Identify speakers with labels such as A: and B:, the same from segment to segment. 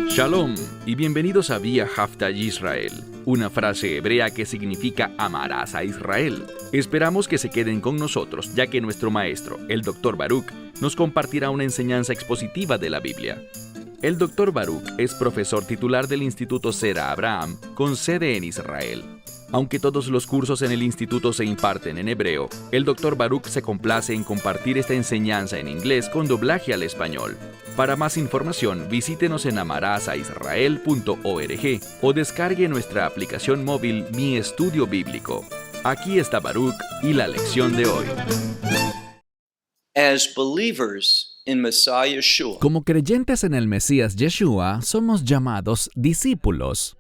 A: Shalom y bienvenidos a Vía Haftaj Israel, una frase hebrea que significa amarás a Israel. Esperamos que se queden con nosotros, ya que nuestro maestro, el Dr. Baruch, nos compartirá una enseñanza expositiva de la Biblia. El Dr. Baruch es profesor titular del Instituto Zera Abraham, con sede en Israel. Aunque todos los cursos en el instituto se imparten en hebreo, el Dr. Baruch se complace en compartir esta enseñanza en inglés con doblaje al español. Para más información, visítenos en amarasaisrael.org o descargue nuestra aplicación móvil Mi Estudio Bíblico. Aquí está Baruch y la lección de hoy.
B: As believers in Messiah Yeshua,
C: Como creyentes en el Mesías Yeshua, somos llamados discípulos.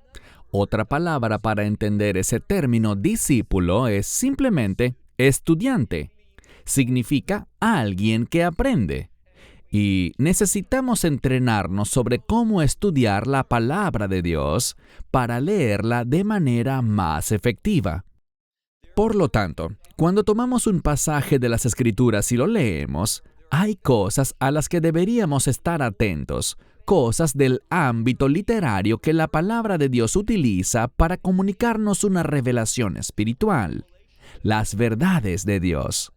C: Otra palabra para entender ese término discípulo es simplemente estudiante. Significa alguien que aprende. Y necesitamos entrenarnos sobre cómo estudiar la palabra de Dios para leerla de manera más efectiva. Por lo tanto, cuando tomamos un pasaje de las Escrituras y lo leemos, hay cosas a las que deberíamos estar atentos, cosas del ámbito literario que la palabra de Dios utiliza para comunicarnos una revelación espiritual, las verdades de Dios.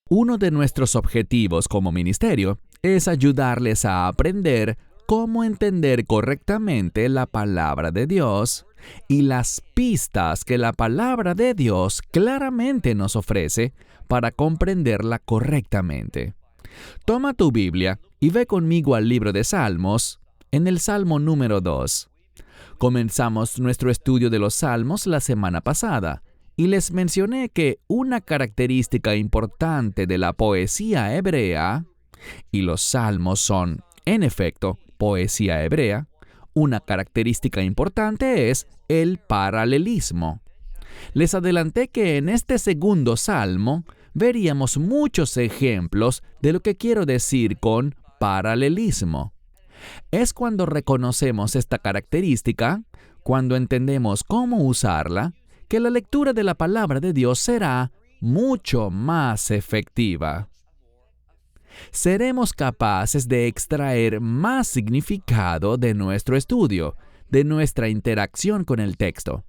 C: Uno de nuestros objetivos como ministerio es ayudarles a aprender cómo entender correctamente la palabra de Dios y las pistas que la palabra de Dios claramente nos ofrece para comprenderla correctamente. Toma tu Biblia y ve conmigo al libro de Salmos, en el Salmo número 2. Comenzamos nuestro estudio de los Salmos la semana pasada y les mencioné que una característica importante de la poesía hebrea, y los Salmos son, en efecto, poesía hebrea, una característica importante es el paralelismo. Les adelanté que en este segundo Salmo veríamos muchos ejemplos de lo que quiero decir con paralelismo. Es cuando reconocemos esta característica, cuando entendemos cómo usarla, que la lectura de la palabra de Dios será mucho más efectiva. Seremos capaces de extraer más significado de nuestro estudio, de nuestra interacción con el texto.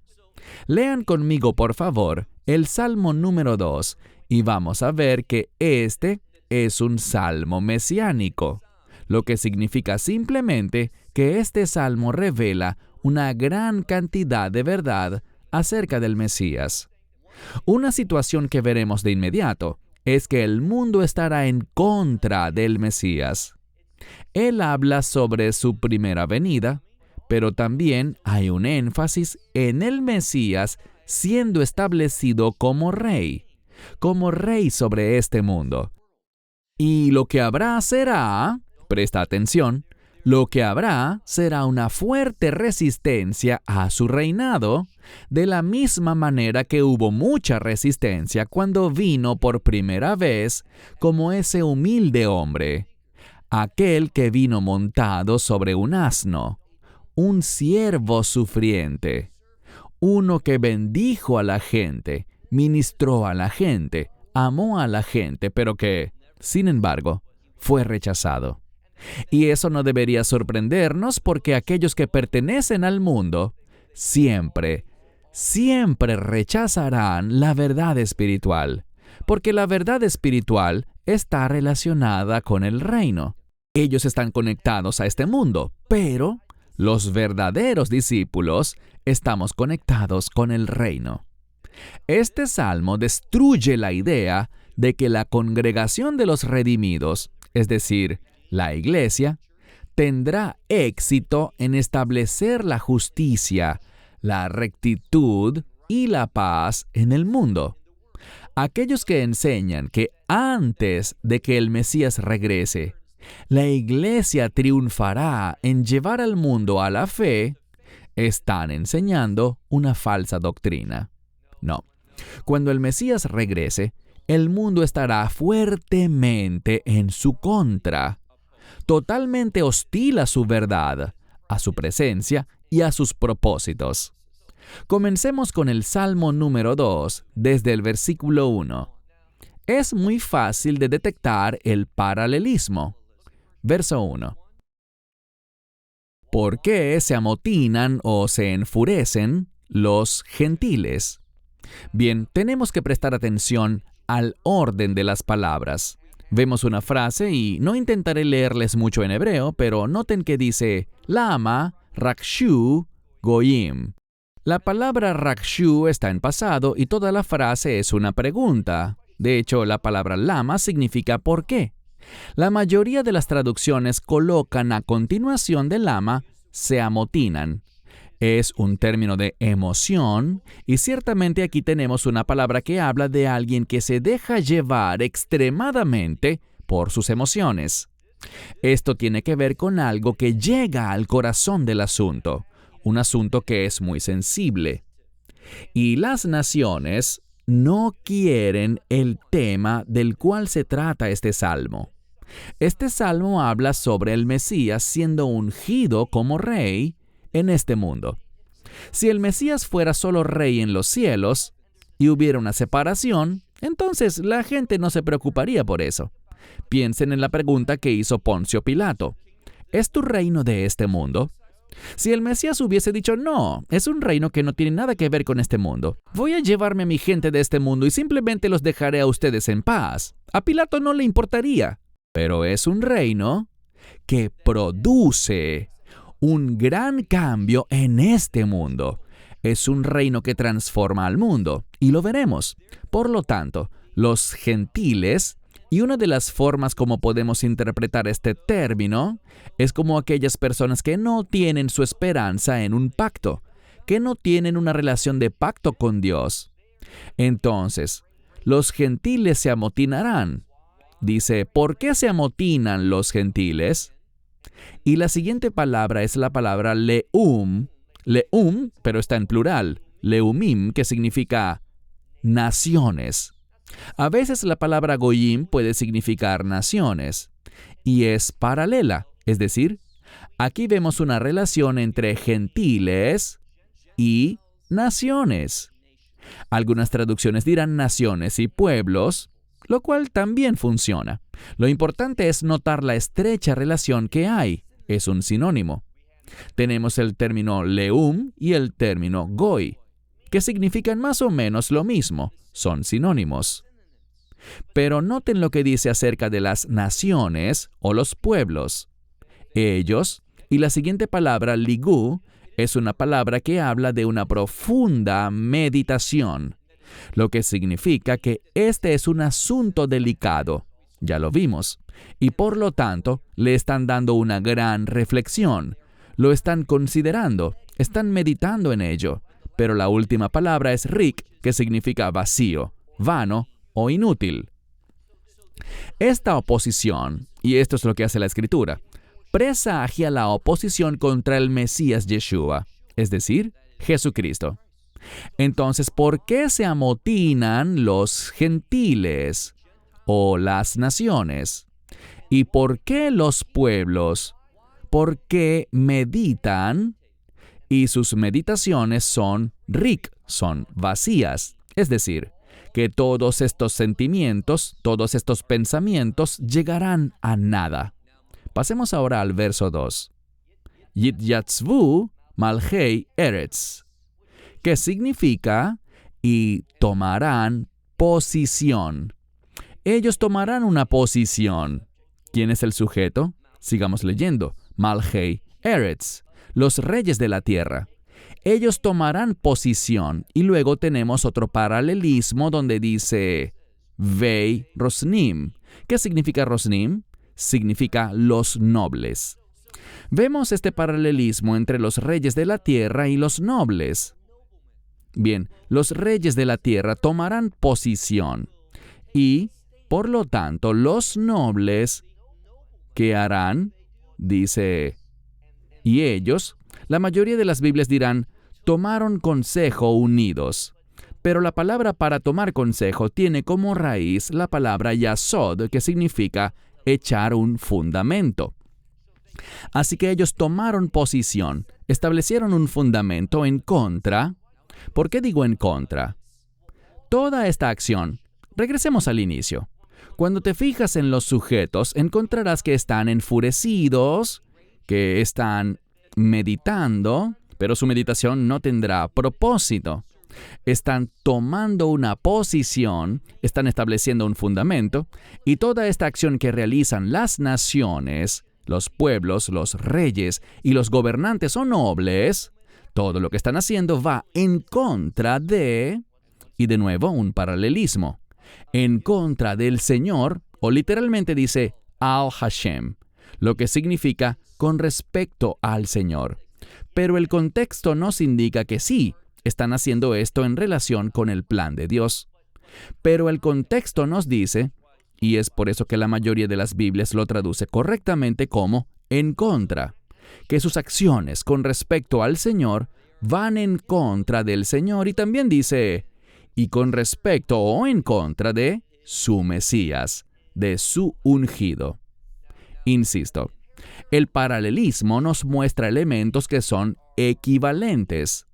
C: Lean conmigo, por favor, el Salmo número 2, y vamos a ver que este es un salmo mesiánico, lo que significa simplemente que este salmo revela una gran cantidad de verdad acerca del Mesías. Una situación que veremos de inmediato es que el mundo estará en contra del Mesías. Él habla sobre su primera venida, pero también hay un énfasis en el Mesías siendo establecido como rey sobre este mundo. Y lo que habrá será, presta atención, lo que habrá será una fuerte resistencia a su reinado, de la misma manera que hubo mucha resistencia cuando vino por primera vez como ese humilde hombre, aquel que vino montado sobre un asno, un siervo sufriente, uno que bendijo a la gente, ministró a la gente, amó a la gente, pero que, sin embargo, fue rechazado. Y eso no debería sorprendernos porque aquellos que pertenecen al mundo siempre rechazarán la verdad espiritual, porque la verdad espiritual está relacionada con el reino. Ellos están conectados a este mundo, pero los verdaderos discípulos estamos conectados con el reino. Este salmo destruye la idea de que la congregación de los redimidos, es decir, la iglesia, tendrá éxito en establecer la justicia, la rectitud y la paz en el mundo. Aquellos que enseñan que antes de que el Mesías regrese, la iglesia triunfará en llevar al mundo a la fe, están enseñando una falsa doctrina. No. Cuando el Mesías regrese, el mundo estará fuertemente en su contra, totalmente hostil a su verdad, a su presencia y a sus propósitos. Comencemos con el Salmo número 2, desde el versículo 1. es muy fácil de detectar el paralelismo. Verso 1. ¿Por qué se amotinan o se enfurecen los gentiles? Bien, tenemos que prestar atención al orden de las palabras. Vemos una frase y no intentaré leerles mucho en hebreo, pero noten que dice Lama Rakshu Goyim. La palabra Rakshu está en pasado y toda la frase es una pregunta. De hecho, la palabra Lama significa ¿por qué? La mayoría de las traducciones colocan a continuación de Lama se amotinan. Es un término de emoción y ciertamente aquí tenemos una palabra que habla de alguien que se deja llevar extremadamente por sus emociones. Esto tiene que ver con algo que llega al corazón del asunto, un asunto que es muy sensible. Y las naciones no quieren el tema del cual se trata este salmo. Este salmo habla sobre el Mesías siendo ungido como rey en este mundo. Si el Mesías fuera solo rey en los cielos y hubiera una separación, entonces la gente no se preocuparía por eso. Piensen en la pregunta que hizo Poncio Pilato. ¿Es tu reino de este mundo? Si el Mesías hubiese dicho, no, es un reino que no tiene nada que ver con este mundo. Voy a llevarme a mi gente de este mundo y simplemente los dejaré a ustedes en paz. A Pilato no le importaría. Pero es un reino que produce un gran cambio en este mundo. Es un reino que transforma al mundo, y lo veremos. Por lo tanto, los gentiles, y una de las formas como podemos interpretar este término, es como aquellas personas que no tienen su esperanza en un pacto, que no tienen una relación de pacto con Dios. Entonces, los gentiles se amotinarán. Dice, ¿por qué se amotinan los gentiles? Y la siguiente palabra es la palabra leum, pero está en plural, leumim, que significa naciones. A veces la palabra goyim puede significar naciones, y es paralela, es decir, aquí vemos una relación entre gentiles y naciones. Algunas traducciones dirán naciones y pueblos, lo cual también funciona. Lo importante es notar la estrecha relación que hay. Es un sinónimo. Tenemos el término leum y el término goy, que significan más o menos lo mismo. Son sinónimos. Pero noten lo que dice acerca de las naciones o los pueblos. Ellos, y la siguiente palabra, ligú, es una palabra que habla de una profunda meditación, lo que significa que este es un asunto delicado. Ya lo vimos. Y por lo tanto, le están dando una gran reflexión. Lo están considerando, están meditando en ello. Pero la última palabra es rik, que significa vacío, vano o inútil. Esta oposición, y esto es lo que hace la Escritura, presagia la oposición contra el Mesías Yeshua, es decir, Jesucristo. Entonces, ¿por qué se amotinan los gentiles o las naciones? ¿Y por qué los pueblos? ¿Por qué meditan? Y sus meditaciones son rik, son vacías. Es decir, que todos estos sentimientos, todos estos pensamientos llegarán a nada. Pasemos ahora al verso 2. Yityatzvu malhei eretz, que significa y tomarán posición. Ellos tomarán una posición. ¿Quién es el sujeto? Sigamos leyendo. Malhei eretz, los reyes de la tierra. Ellos tomarán posición. Y luego tenemos otro paralelismo donde dice Vei Rosnim. ¿Qué significa Rosnim? Significa los nobles. Vemos este paralelismo entre los reyes de la tierra y los nobles. Bien, los reyes de la tierra tomarán posición. Y, por lo tanto, los nobles, ¿qué harán? Dice, y ellos, la mayoría de las Biblias dirán, tomaron consejo unidos. Pero la palabra para tomar consejo tiene como raíz la palabra yasod, que significa echar un fundamento. Así que ellos tomaron posición, establecieron un fundamento en contra. ¿Por qué digo en contra? Toda esta acción, regresemos al inicio. Cuando te fijas en los sujetos, encontrarás que están enfurecidos, que están meditando, pero su meditación no tendrá propósito. Están tomando una posición, están estableciendo un fundamento, y toda esta acción que realizan las naciones, los pueblos, los reyes y los gobernantes o nobles, todo lo que están haciendo va en contra de, y de nuevo un paralelismo, en contra del Señor, o literalmente dice al Hashem, lo que significa con respecto al Señor. Pero el contexto nos indica que sí, están haciendo esto en relación con el plan de Dios. Pero el contexto nos dice, y es por eso que la mayoría de las Biblias lo traduce correctamente como en contra, que sus acciones con respecto al Señor van en contra del Señor, y también dice, y con respecto o en contra de su Mesías, de su ungido. Insisto, el paralelismo nos muestra elementos que son equivalentes.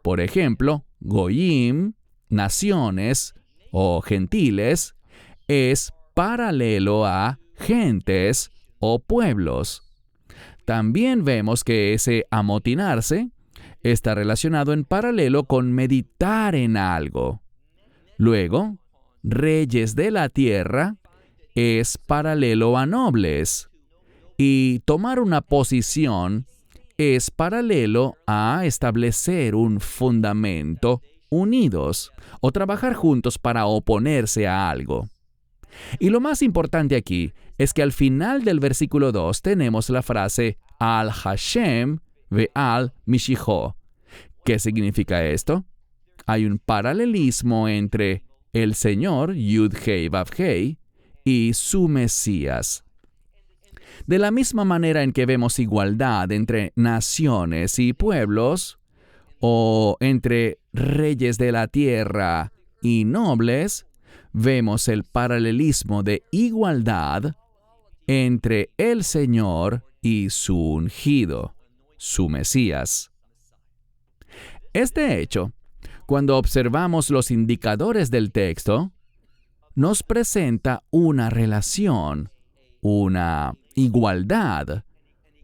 C: Por ejemplo, Goyim, naciones o gentiles, es paralelo a gentes o pueblos. También vemos que ese amotinarse está relacionado en paralelo con meditar en algo. Luego, reyes de la tierra es paralelo a nobles. Y tomar una posición es paralelo a establecer un fundamento unidos o trabajar juntos para oponerse a algo. Y lo más importante aquí es que al final del versículo 2 tenemos la frase al Hashem ve'al Mishijo. ¿Qué significa esto? Hay un paralelismo entre el Señor, Yud-Hei Vav-Hei, y su Mesías. De la misma manera en que vemos igualdad entre naciones y pueblos, o entre reyes de la tierra y nobles, vemos el paralelismo de igualdad entre el Señor y su ungido, su Mesías. Este hecho, cuando observamos los indicadores del texto, nos presenta una relación, una igualdad,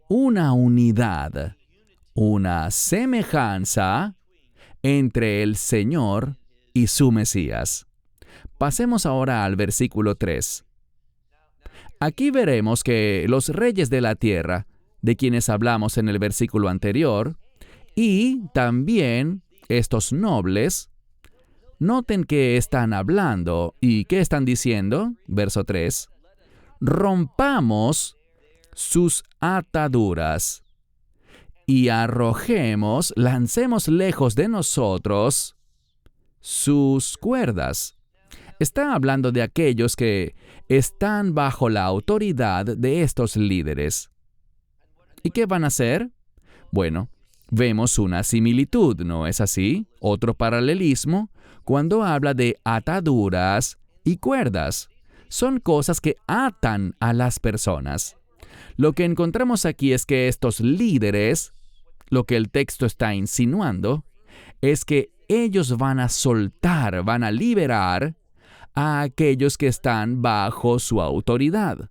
C: una unidad, una semejanza entre el Señor y su Mesías. Pasemos ahora al versículo 3. Aquí veremos que los reyes de la tierra, de quienes hablamos en el versículo anterior, y también estos nobles, noten que están hablando y ¿qué están diciendo? Verso 3. Rompamos sus ataduras y arrojemos, lancemos lejos de nosotros sus cuerdas. Está hablando de aquellos que están bajo la autoridad de estos líderes. ¿Y qué van a hacer? Bueno, vemos una similitud, ¿no es así? Otro paralelismo cuando habla de ataduras y cuerdas. Son cosas que atan a las personas. Lo que encontramos aquí es que estos líderes, lo que el texto está insinuando, es que ellos van a soltar, van a liberar a aquellos que están bajo su autoridad.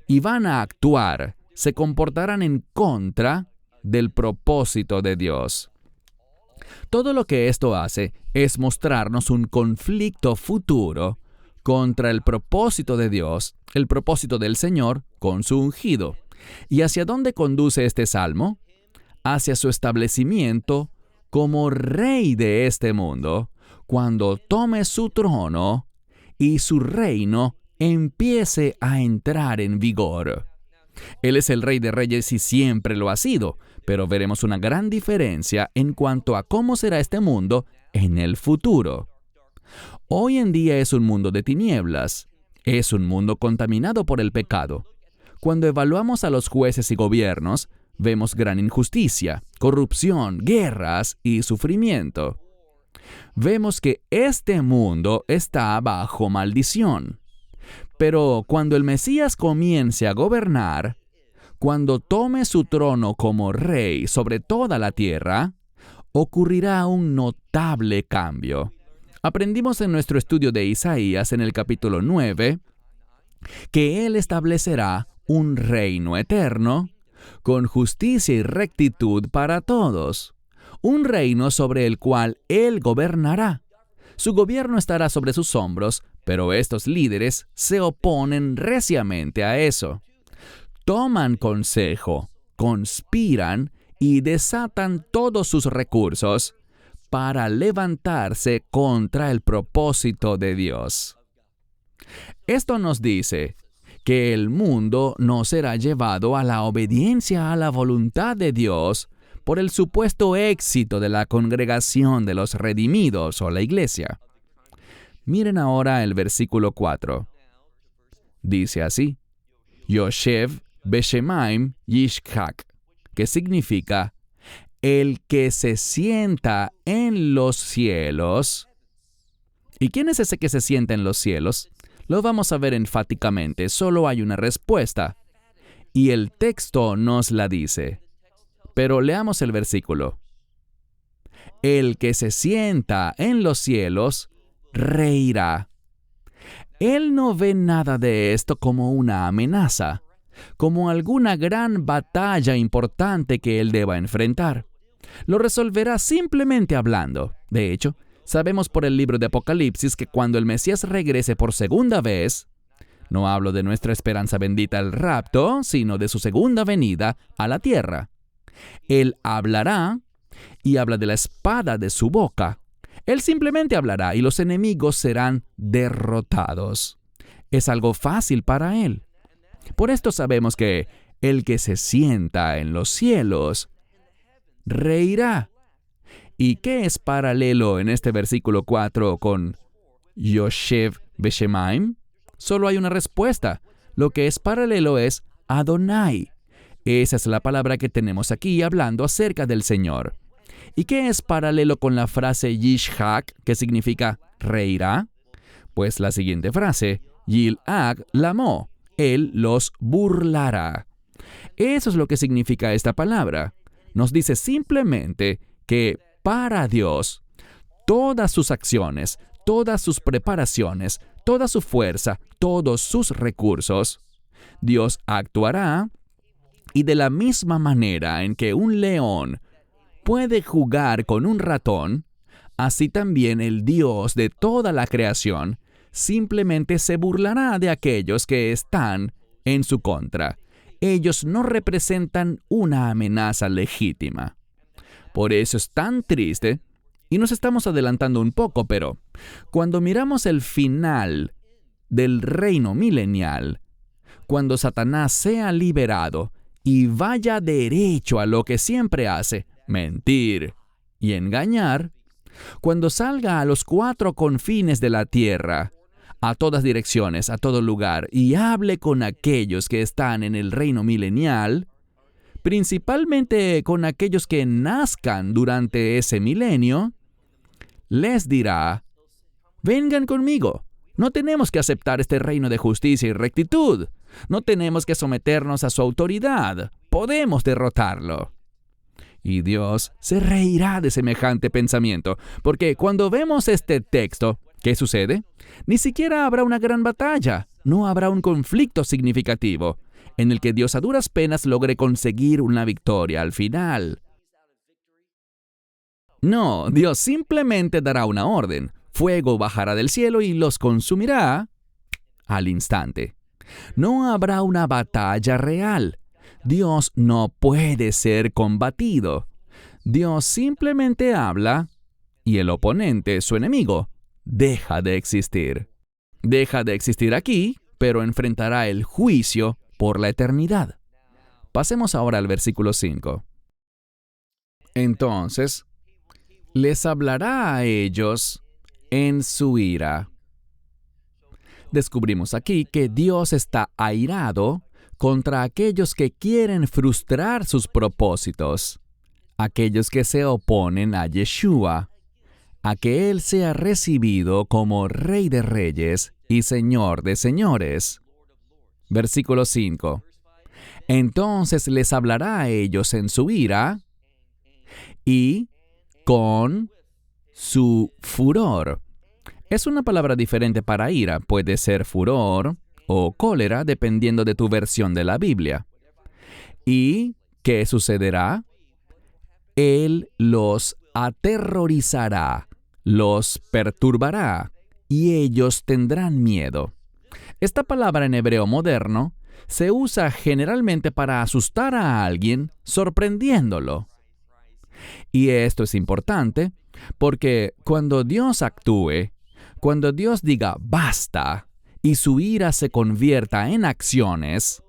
C: Y van a actuar, se comportarán en contra del propósito de Dios. Todo lo que esto hace es mostrarnos un conflicto futuro contra el propósito de Dios, el propósito del Señor con su ungido. ¿Y hacia dónde conduce este salmo? Hacia su establecimiento como rey de este mundo, cuando tome su trono y su reino empiece a entrar en vigor. Él es el Rey de Reyes y siempre lo ha sido, pero veremos una gran diferencia en cuanto a cómo será este mundo en el futuro. Hoy en día es un mundo de tinieblas, es un mundo contaminado por el pecado. Cuando evaluamos a los jueces y gobiernos, vemos gran injusticia, corrupción, guerras y sufrimiento. Vemos que este mundo está bajo maldición. Pero cuando el Mesías comience a gobernar, cuando tome su trono como rey sobre toda la tierra, ocurrirá un notable cambio. Aprendimos en nuestro estudio de Isaías en el capítulo 9 que Él establecerá un reino eterno con justicia y rectitud para todos, un reino sobre el cual Él gobernará. Su gobierno estará sobre sus hombros, pero estos líderes se oponen reciamente a eso. Toman consejo, conspiran y desatan todos sus recursos para levantarse contra el propósito de Dios. Esto nos dice que el mundo no será llevado a la obediencia a la voluntad de Dios por el supuesto éxito de la congregación de los redimidos o la iglesia. Miren ahora el versículo 4. Dice así: Yoshev Beshemaim Yishkak, que significa el que se sienta en los cielos. ¿Y quién es ese que se sienta en los cielos? Lo vamos a ver enfáticamente, solo hay una respuesta. Y el texto nos la dice. Pero leamos el versículo. El que se sienta en los cielos reirá. Él no ve nada de esto como una amenaza, como alguna gran batalla importante que él deba enfrentar. Lo resolverá simplemente hablando. De hecho, sabemos por el libro de Apocalipsis que cuando el Mesías regrese por segunda vez, no hablo de nuestra esperanza bendita el rapto, sino de su segunda venida a la tierra. Él hablará y habla de la espada de su boca. Él simplemente hablará y los enemigos serán derrotados. Es algo fácil para él. Por esto sabemos que el que se sienta en los cielos reirá. ¿Y qué es paralelo en este versículo 4 con Yoshev Beshemaim? Solo hay una respuesta. Lo que es paralelo es Adonai. Esa es la palabra que tenemos aquí hablando acerca del Señor. ¿Y qué es paralelo con la frase Yishhak, que significa reirá? Pues la siguiente frase, Yil'ag Lamo, Él los burlará. Eso es lo que significa esta palabra. Nos dice simplemente que para Dios, todas sus acciones, todas sus preparaciones, toda su fuerza, todos sus recursos, Dios actuará, y de la misma manera en que un león puede jugar con un ratón, así también el Dios de toda la creación simplemente se burlará de aquellos que están en su contra. Ellos no representan una amenaza legítima. Por eso es tan triste, y nos estamos adelantando un poco, pero cuando miramos el final del reino milenial, cuando Satanás sea liberado y vaya derecho a lo que siempre hace, mentir y engañar, cuando salga a los 4 confines de la tierra, a todas direcciones, a todo lugar, y hable con aquellos que están en el reino milenial, principalmente con aquellos que nazcan durante ese milenio, les dirá: vengan conmigo, no tenemos que aceptar este reino de justicia y rectitud, no tenemos que someternos a su autoridad, podemos derrotarlo. Y Dios se reirá de semejante pensamiento, porque cuando vemos este texto, ¿qué sucede? Ni siquiera habrá una gran batalla, no habrá un conflicto significativo, en el que Dios a duras penas logre conseguir una victoria al final. No, Dios simplemente dará una orden. Fuego bajará del cielo y los consumirá al instante. No habrá una batalla real. Dios no puede ser combatido. Dios simplemente habla y el oponente, su enemigo, deja de existir. Deja de existir aquí, pero enfrentará el juicio por la eternidad. Pasemos ahora al versículo 5. Entonces, les hablará a ellos en su ira. Descubrimos aquí que Dios está airado contra aquellos que quieren frustrar sus propósitos, aquellos que se oponen a Yeshua, a que Él sea recibido como Rey de Reyes y Señor de Señores. Versículo 5. Entonces les hablará a ellos en su ira y con su furor. Es una palabra diferente para ira, puede ser furor o cólera, dependiendo de tu versión de la Biblia. ¿Y qué sucederá? Él los aterrorizará, los perturbará, y ellos tendrán miedo. Esta palabra en hebreo moderno se usa generalmente para asustar a alguien, sorprendiéndolo. Y esto es importante porque cuando Dios actúe, cuando Dios diga basta y su ira se convierta en acciones,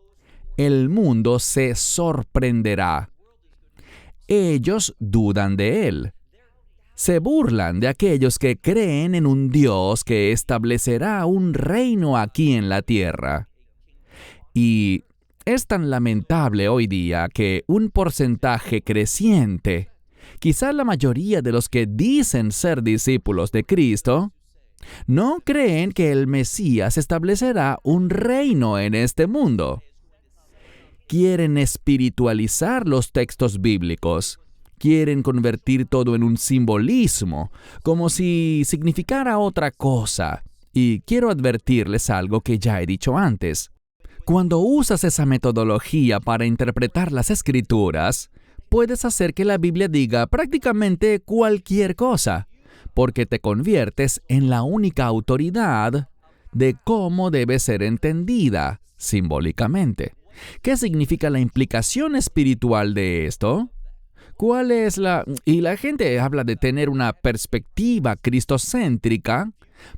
C: el mundo se sorprenderá. Ellos dudan de Él. Se burlan de aquellos que creen en un Dios que establecerá un reino aquí en la tierra. Y es tan lamentable hoy día que un porcentaje creciente, quizá la mayoría de los que dicen ser discípulos de Cristo, no creen que el Mesías establecerá un reino en este mundo. Quieren espiritualizar los textos bíblicos. Quieren convertir todo en un simbolismo, como si significara otra cosa. Y quiero advertirles algo que ya he dicho antes. Cuando usas esa metodología para interpretar las Escrituras, puedes hacer que la Biblia diga prácticamente cualquier cosa, porque te conviertes en la única autoridad de cómo debe ser entendida simbólicamente. ¿Qué significa la implicación espiritual de esto? ¿Cuál es Y la gente habla de tener una perspectiva cristocéntrica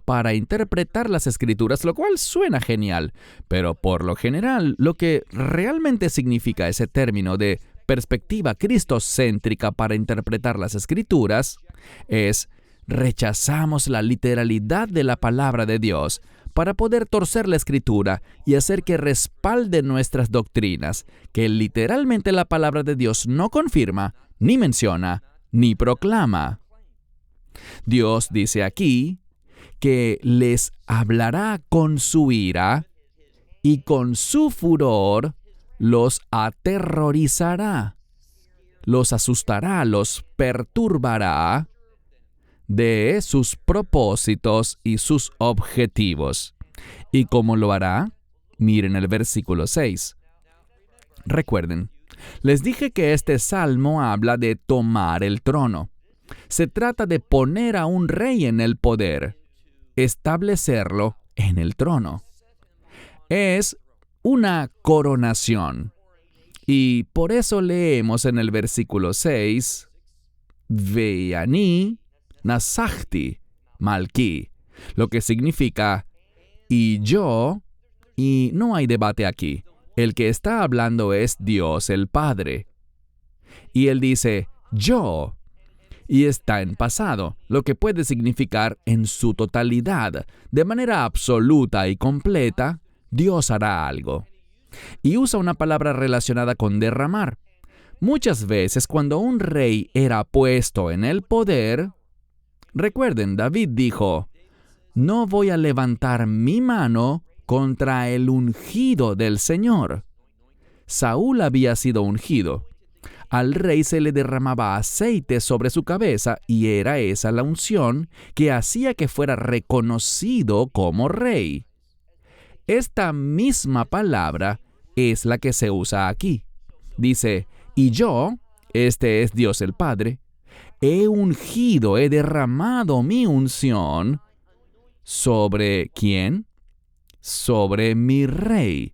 C: para interpretar las Escrituras, lo cual suena genial, pero por lo general, lo que realmente significa ese término de perspectiva cristocéntrica para interpretar las Escrituras es rechazamos la literalidad de la palabra de Dios para poder torcer la Escritura y hacer que respalde nuestras doctrinas, que literalmente la palabra de Dios no confirma, ni menciona, ni proclama. Dios dice aquí que les hablará con su ira y con su furor los aterrorizará, los asustará, los perturbará de sus propósitos y sus objetivos. ¿Y cómo lo hará? Miren el versículo 6. Recuerden, les dije que este salmo habla de tomar el trono. Se trata de poner a un rey en el poder, establecerlo en el trono. Es una coronación. Y por eso leemos en el versículo 6, Veani Nasachti Malki, lo que significa y yo, y no hay debate aquí. El que está hablando es Dios el Padre. Y él dice, yo, y está en pasado, lo que puede significar en su totalidad, de manera absoluta y completa, Dios hará algo. Y usa una palabra relacionada con derramar. Muchas veces cuando un rey era puesto en el poder, recuerden, David dijo, no voy a levantar mi mano contra el ungido del Señor. Saúl había sido ungido. Al rey se le derramaba aceite sobre su cabeza y era esa la unción que hacía que fuera reconocido como rey. Esta misma palabra es la que se usa aquí. Dice, y yo, este es Dios el Padre, he ungido, he derramado mi unción sobre ¿quién? Sobre mi rey,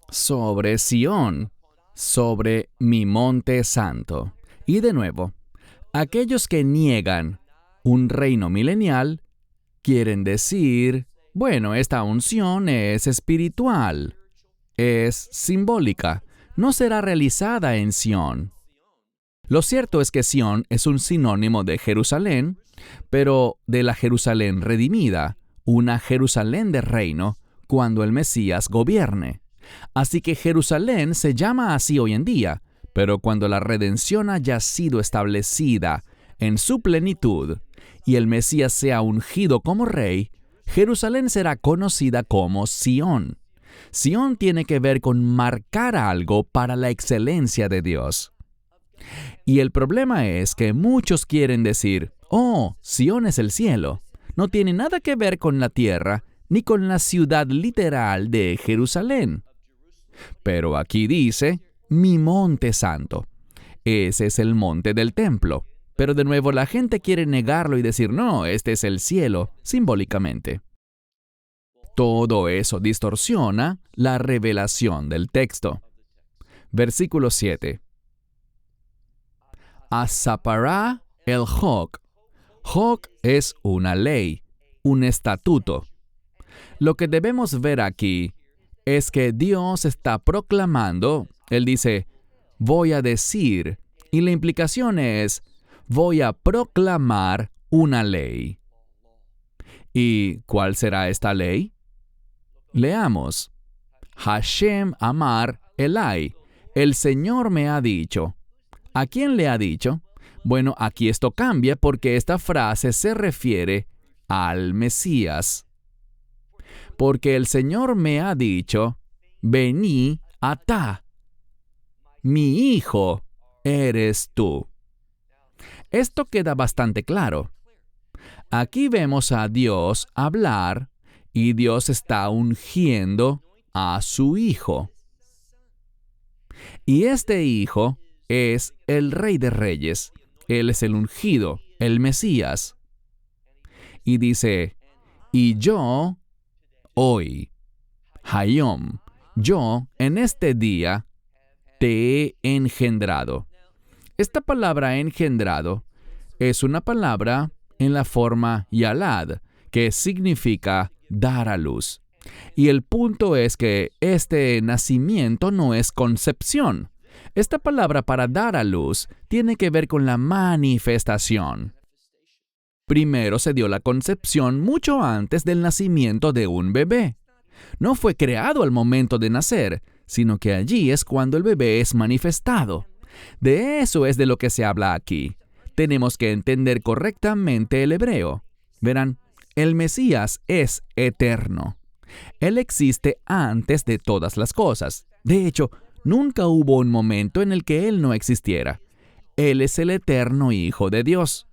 C: sobre Sión, sobre mi monte santo. Y de nuevo, aquellos que niegan un reino milenial quieren decir, bueno, esta unción es espiritual, es simbólica, no será realizada en Sión. Lo cierto es que Sión es un sinónimo de Jerusalén, pero de la Jerusalén redimida, una Jerusalén de reino, cuando el Mesías gobierne. Así que Jerusalén se llama así hoy en día, pero cuando la redención haya sido establecida en su plenitud y el Mesías sea ungido como rey, Jerusalén será conocida como Sión. Sión tiene que ver con marcar algo para la excelencia de Dios. Y el problema es que muchos quieren decir, oh, Sión es el cielo. no tiene nada que ver con la tierra ni con la ciudad literal de Jerusalén. Pero aquí dice, mi monte santo. Ese es el monte del templo. Pero de nuevo la gente quiere negarlo y decir, no, este es el cielo, simbólicamente. Todo eso distorsiona la revelación del texto. Versículo 7. Asapará el Hok. Hok es una ley, un estatuto. Lo que debemos ver aquí es que Dios está proclamando, Él dice, voy a decir, y la implicación es, voy a proclamar una ley. ¿Y cuál será esta ley? Leamos. Hashem Amar Elai. El Señor me ha dicho. ¿A quién le ha dicho? Bueno, aquí esto cambia porque esta frase se refiere al Mesías. Porque el Señor me ha dicho, vení atá. Mi hijo eres tú. Esto queda bastante claro. Aquí vemos a Dios hablar y Dios está ungiendo a su hijo. Y este hijo es el Rey de Reyes. Él es el ungido, el Mesías. Y dice, y yo, hoy, Hayom, yo en este día te he engendrado. Esta palabra engendrado es una palabra en la forma yalad, que significa dar a luz. Y el punto es que este nacimiento no es concepción. Esta palabra para dar a luz tiene que ver con la manifestación. Primero se dio la concepción mucho antes del nacimiento de un bebé. No fue creado al momento de nacer, sino que allí es cuando el bebé es manifestado. De eso es de lo que se habla aquí. Tenemos que entender correctamente el hebreo. Verán, el Mesías es eterno. Él existe antes de todas las cosas. De hecho, nunca hubo un momento en el que Él no existiera. Él es el eterno Hijo de Dios.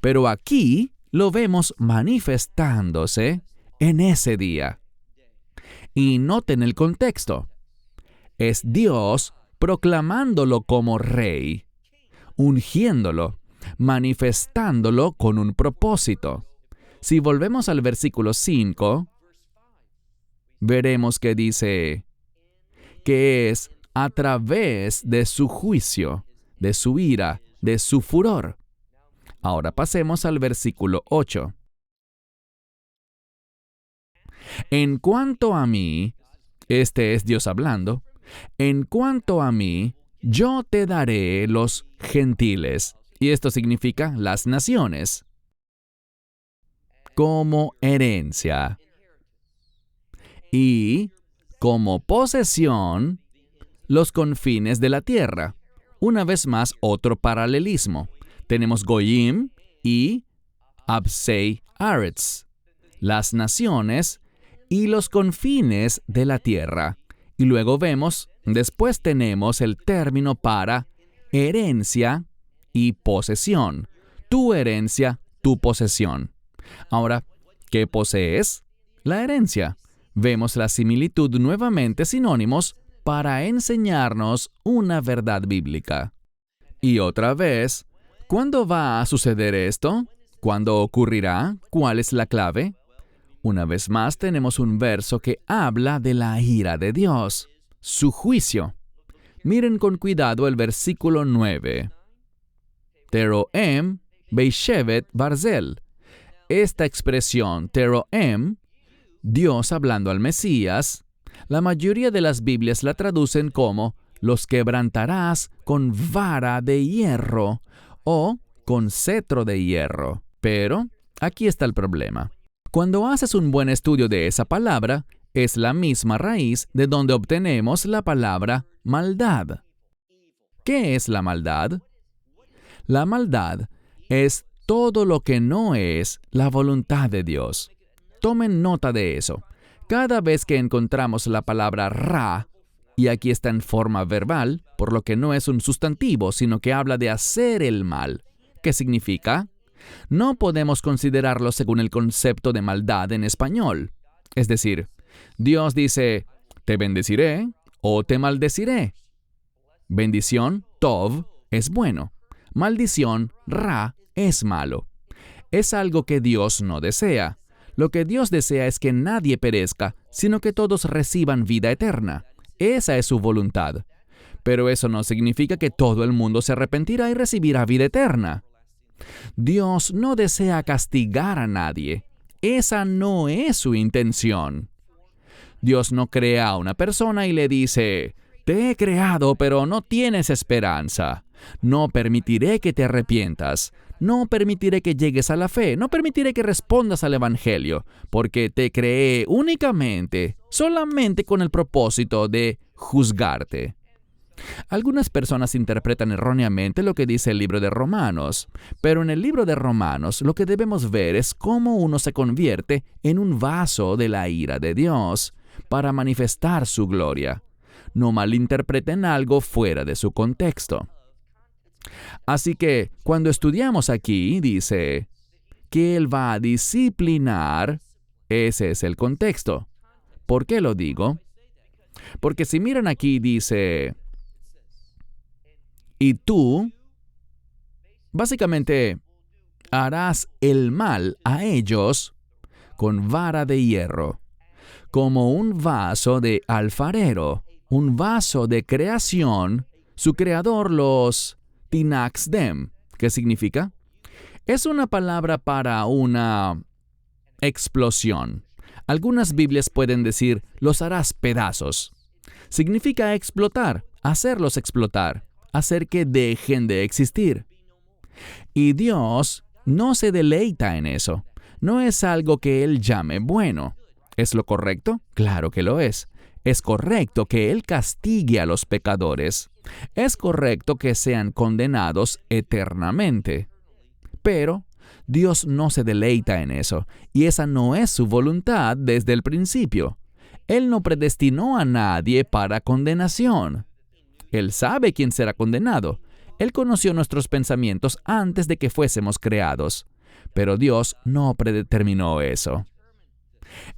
C: Pero aquí lo vemos manifestándose en ese día. Y noten el contexto. Es Dios proclamándolo como rey, ungiéndolo, manifestándolo con un propósito. Si volvemos al versículo 5, veremos que dice que es a través de su juicio, de su ira, de su furor. Ahora pasemos al versículo 8. En cuanto a mí, este es Dios hablando, en cuanto a mí, yo te daré los gentiles, y esto significa las naciones, como herencia, y como posesión, los confines de la tierra. Una vez más, otro paralelismo. Tenemos Goyim y Absei Aretz, las naciones y los confines de la tierra. Y luego después tenemos el término para herencia y posesión. Tu herencia, tu posesión. Ahora, ¿qué posees? La herencia. Vemos la similitud nuevamente sinónimos para enseñarnos una verdad bíblica. Y otra vez, ¿cuándo va a suceder esto? ¿Cuándo ocurrirá? ¿Cuál es la clave? Una vez más tenemos un verso que habla de la ira de Dios, su juicio. Miren con cuidado el versículo 9. Teroem beishevet barzel. Esta expresión, Teroem, Dios hablando al Mesías, la mayoría de las Biblias la traducen como los quebrantarás con vara de hierro o con cetro de hierro. Pero aquí está el problema. Cuando haces un buen estudio de esa palabra, es la misma raíz de donde obtenemos la palabra maldad. ¿Qué es la maldad? La maldad es todo lo que no es la voluntad de Dios. Tomen nota de eso. Cada vez que encontramos la palabra ra, y aquí está en forma verbal, por lo que no es un sustantivo, sino que habla de hacer el mal. ¿Qué significa? No podemos considerarlo según el concepto de maldad en español. Es decir, Dios dice, te bendeciré o te maldeciré. Bendición, tov, es bueno. Maldición, ra, es malo. Es algo que Dios no desea. Lo que Dios desea es que nadie perezca, sino que todos reciban vida eterna. Esa es su voluntad. Pero eso no significa que todo el mundo se arrepentirá y recibirá vida eterna. Dios no desea castigar a nadie. Esa no es su intención. Dios no crea a una persona y le dice, te he creado, pero no tienes esperanza. No permitiré que te arrepientas. No permitiré que llegues a la fe. No permitiré que respondas al Evangelio, porque te creé únicamente, solamente con el propósito de juzgarte. Algunas personas interpretan erróneamente lo que dice el libro de Romanos, pero en el libro de Romanos lo que debemos ver es cómo uno se convierte en un vaso de la ira de Dios para manifestar su gloria. No malinterpreten algo fuera de su contexto. Así que, cuando estudiamos aquí, dice que Él va a disciplinar, ese es el contexto. ¿Por qué lo digo? Porque si miran aquí, dice, y tú, básicamente, harás el mal a ellos con vara de hierro, como un vaso de alfarero, un vaso de creación, su creador los tinaxdem. ¿Qué significa? Es una palabra para una explosión. Algunas Biblias pueden decir, los harás pedazos. Significa explotar, hacerlos explotar, hacer que dejen de existir. Y Dios no se deleita en eso. No es algo que Él llame bueno. ¿Es lo correcto? Claro que lo es. Es correcto que Él castigue a los pecadores. Es correcto que sean condenados eternamente. Pero Dios no se deleita en eso, y esa no es su voluntad desde el principio. Él no predestinó a nadie para condenación. Él sabe quién será condenado. Él conoció nuestros pensamientos antes de que fuésemos creados. Pero Dios no predeterminó eso.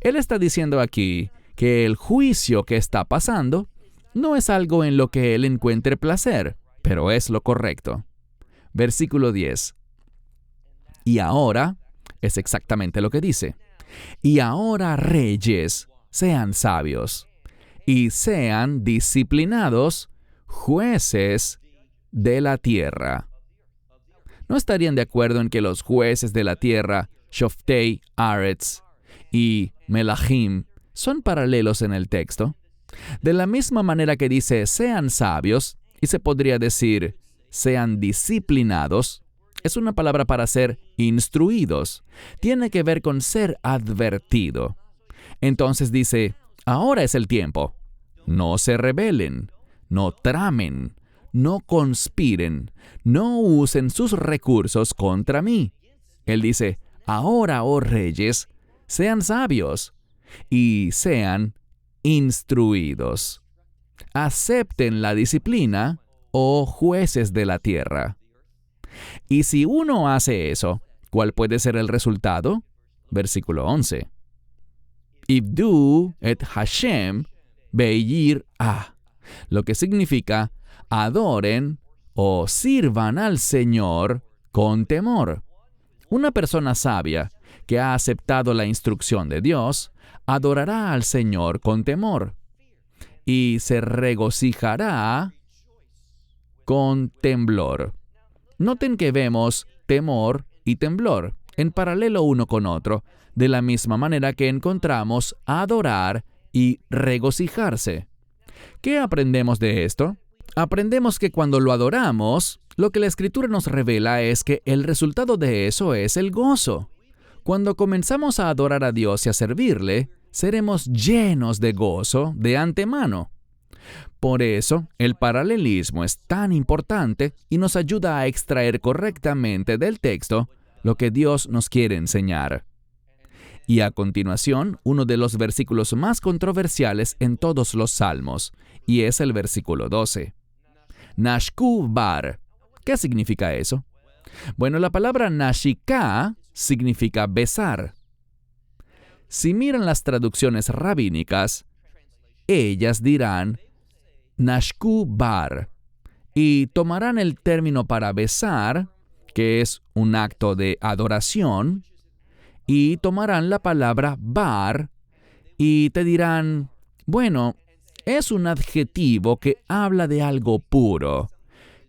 C: Él está diciendo aquí que el juicio que está pasando no es algo en lo que Él encuentre placer, pero es lo correcto. Versículo 10. Y ahora, es exactamente lo que dice. Y ahora, reyes, sean sabios, y sean disciplinados, jueces de la tierra. ¿No estarían de acuerdo en que los jueces de la tierra, Shoftei, Aretz y Melachim, son paralelos en el texto? De la misma manera que dice, sean sabios, y se podría decir, sean disciplinados, es una palabra para ser instruidos. Tiene que ver con ser advertido. Entonces dice, ahora es el tiempo. No se rebelen, no tramen, no conspiren, no usen sus recursos contra mí. Él dice, ahora, oh reyes, sean sabios y sean instruidos. Acepten la disciplina, oh jueces de la tierra. Y si uno hace eso, ¿cuál puede ser el resultado? Versículo 11. Ibdu et Hashem be'yir ah, lo que significa adoren o sirvan al Señor con temor. Una persona sabia que ha aceptado la instrucción de Dios, adorará al Señor con temor y se regocijará con temblor. Noten que vemos temor y temblor en paralelo uno con otro, de la misma manera que encontramos adorar y regocijarse. ¿Qué aprendemos de esto? Aprendemos que cuando lo adoramos, lo que la Escritura nos revela es que el resultado de eso es el gozo. Cuando comenzamos a adorar a Dios y a servirle, seremos llenos de gozo de antemano. Por eso, el paralelismo es tan importante y nos ayuda a extraer correctamente del texto lo que Dios nos quiere enseñar. Y a continuación, uno de los versículos más controversiales en todos los salmos, y es el versículo 12. Nashku bar. ¿Qué significa eso? Bueno, la palabra nashika significa besar. Si miran las traducciones rabínicas, ellas dirán nashku bar y tomarán el término para besar, que es un acto de adoración, y tomarán la palabra bar y te dirán, bueno, es un adjetivo que habla de algo puro,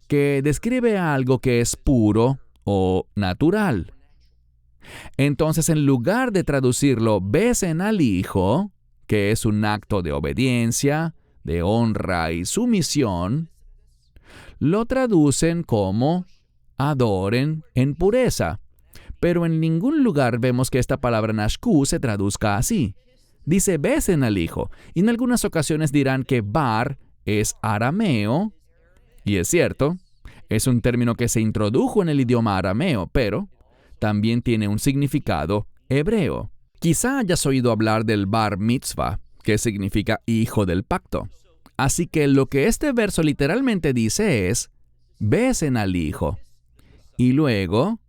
C: que describe algo que es puro o natural. Entonces, en lugar de traducirlo besen al Hijo, que es un acto de obediencia, de honra y sumisión, lo traducen como adoren en pureza. Pero en ningún lugar vemos que esta palabra nashku se traduzca así. Dice besen al Hijo, y en algunas ocasiones dirán que bar es arameo, y es cierto, es un término que se introdujo en el idioma arameo, pero también tiene un significado hebreo. Quizá hayas oído hablar del bar mitzvah, que significa hijo del pacto. Así que lo que este verso literalmente dice es, besen al Hijo. Y luego,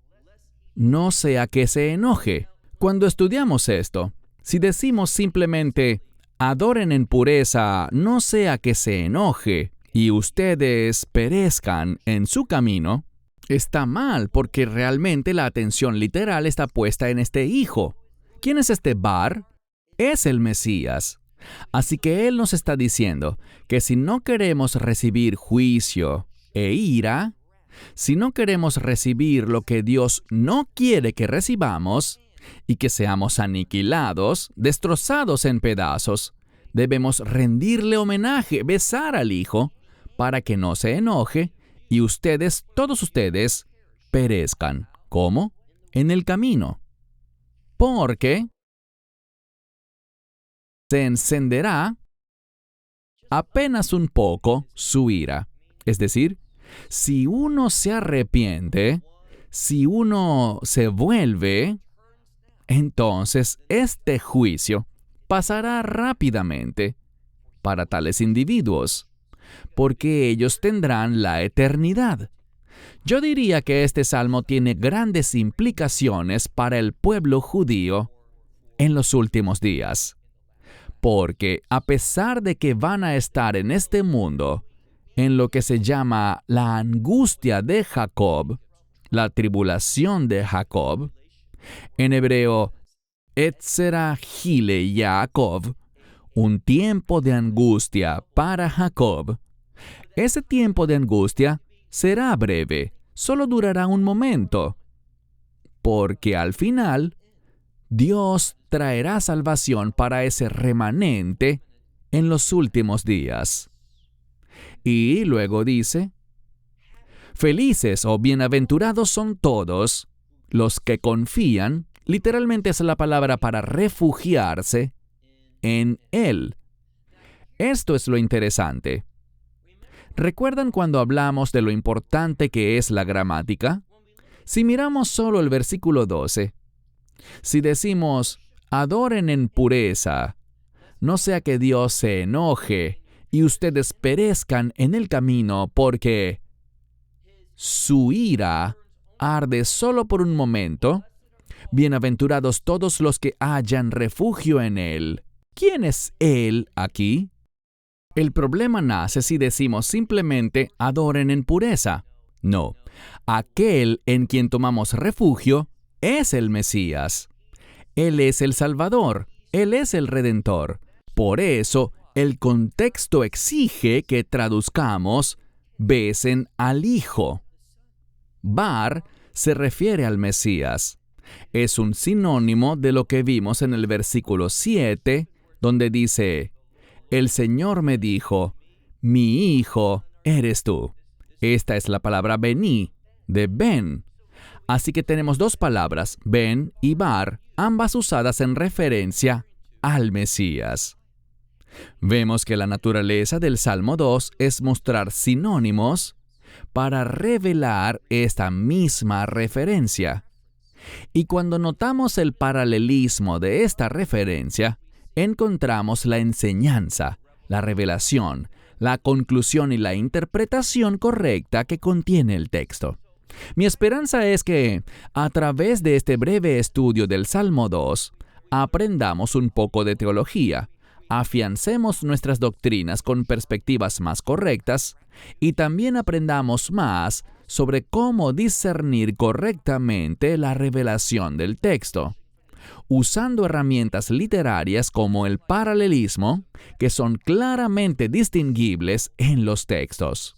C: no sea que se enoje. Cuando estudiamos esto, si decimos simplemente, adoren en pureza, no sea que se enoje, y ustedes perezcan en su camino, está mal porque realmente la atención literal está puesta en este hijo. ¿Quién es este bar? Es el Mesías. Así que Él nos está diciendo que si no queremos recibir juicio e ira, si no queremos recibir lo que Dios no quiere que recibamos y que seamos aniquilados, destrozados en pedazos, debemos rendirle homenaje, besar al Hijo, para que no se enoje y ustedes, todos ustedes, perezcan. ¿Cómo? En el camino. Porque se encenderá apenas un poco su ira. Es decir, si uno se arrepiente, si uno se vuelve, entonces este juicio pasará rápidamente para tales individuos, porque ellos tendrán la eternidad. Yo diría que este salmo tiene grandes implicaciones para el pueblo judío en los últimos días, porque a pesar de que van a estar en este mundo, en lo que se llama la angustia de Jacob, la tribulación de Jacob, en hebreo, Etzera Gile Yaakov, un tiempo de angustia para Jacob. Ese tiempo de angustia será breve, solo durará un momento, porque al final, Dios traerá salvación para ese remanente en los últimos días. Y luego dice, felices o bienaventurados son todos los que confían, literalmente es la palabra para refugiarse, en Él. Esto es lo interesante. ¿Recuerdan cuando hablamos de lo importante que es la gramática? Si miramos solo el versículo 12, si decimos, adoren en pureza, no sea que Dios se enoje y ustedes perezcan en el camino porque su ira arde solo por un momento, bienaventurados todos los que hallan refugio en Él. ¿Quién es Él aquí? El problema nace si decimos simplemente adoren en pureza. No, aquel en quien tomamos refugio es el Mesías. Él es el Salvador, Él es el Redentor. Por eso, el contexto exige que traduzcamos besen al Hijo. Bar se refiere al Mesías. Es un sinónimo de lo que vimos en el versículo 7, donde dice, el Señor me dijo, mi hijo eres tú. Esta es la palabra bení, de ben. Así que tenemos dos palabras, ben y bar, ambas usadas en referencia al Mesías. Vemos que la naturaleza del Salmo 2 es mostrar sinónimos para revelar esta misma referencia. Y cuando notamos el paralelismo de esta referencia, encontramos la enseñanza, la revelación, la conclusión y la interpretación correcta que contiene el texto. Mi esperanza es que, a través de este breve estudio del Salmo 2, aprendamos un poco de teología, afiancemos nuestras doctrinas con perspectivas más correctas y también aprendamos más sobre cómo discernir correctamente la revelación del texto, usando herramientas literarias como el paralelismo, que son claramente distinguibles en los textos.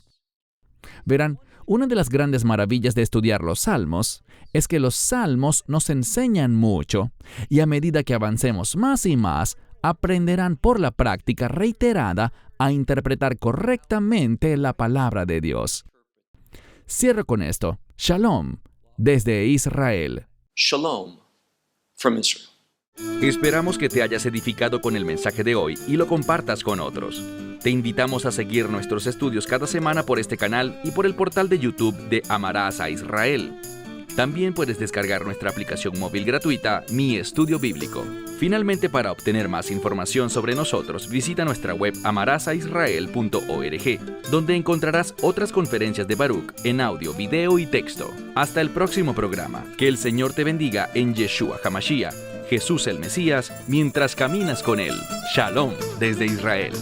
C: Verán, una de las grandes maravillas de estudiar los salmos es que los salmos nos enseñan mucho, y a medida que avancemos más y más, aprenderán por la práctica reiterada a interpretar correctamente la palabra de Dios. Cierro con esto. Shalom, desde Israel.
B: Shalom from Israel.
A: Esperamos que te hayas edificado con el mensaje de hoy y lo compartas con otros. Te invitamos a seguir nuestros estudios cada semana por este canal y por el portal de YouTube de Amarás a Israel. También puedes descargar nuestra aplicación móvil gratuita, Mi Estudio Bíblico. Finalmente, para obtener más información sobre nosotros, visita nuestra web amarasaisrael.org, donde encontrarás otras conferencias de Baruch en audio, video y texto. Hasta el próximo programa. Que el Señor te bendiga en Yeshua HaMashiach, Jesús el Mesías, mientras caminas con Él. Shalom desde Israel.